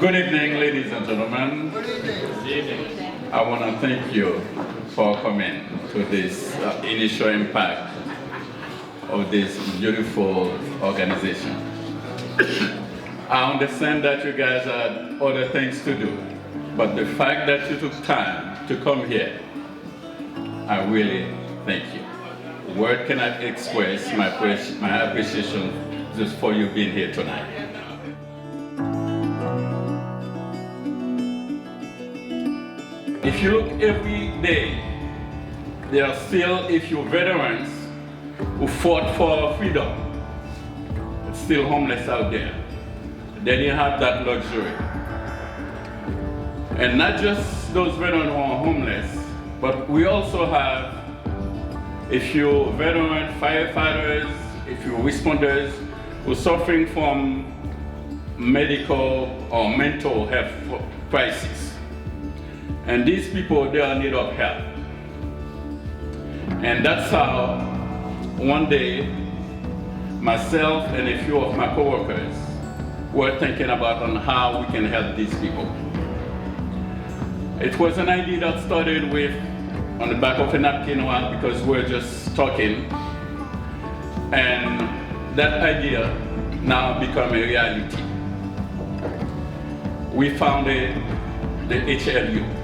Good evening, ladies and gentlemen. Good evening. I want to thank you for coming to this initial impact of this beautiful organization. I understand that you guys had other things to do, but the fact that you took time to come here, I really thank you. Word cannot express my appreciation just for you being here tonight. If you look every day, there are still a few veterans who fought for freedom, still homeless out there. They didn't have that luxury. And not just those veterans who are homeless, but we also have a few veteran firefighters, a few responders who are suffering from medical or mental health crises. And these people, they are in need of help. And that's how one day, myself and a few of my coworkers were thinking about on how we can help these people. It was an idea that started with on the back of a napkin because we're just talking. And that idea now become a reality. We founded the HLU.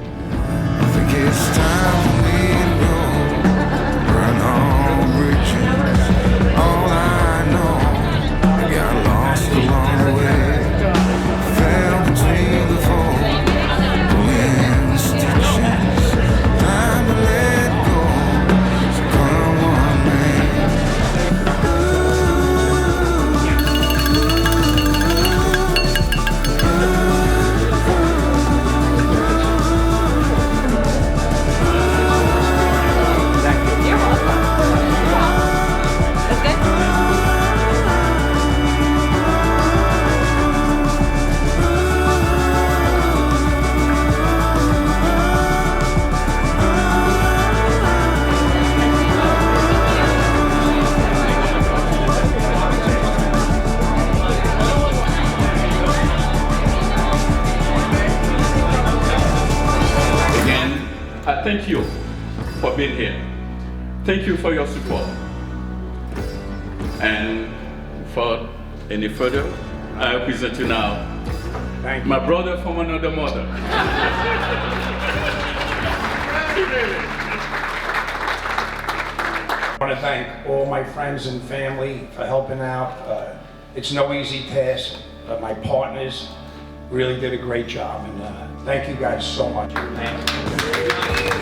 It's time for me to go, burn all bridges. All I know, I got lost along the way. Fell between the four wind stitches. Time to let go, so come on, man. Thank you for being here. Thank you for your support. And for any further, I present you now my brother from another mother. I want to thank all my friends and family for helping out. It's no easy task. My partners really did a great job, and thank you guys so much. Thank you.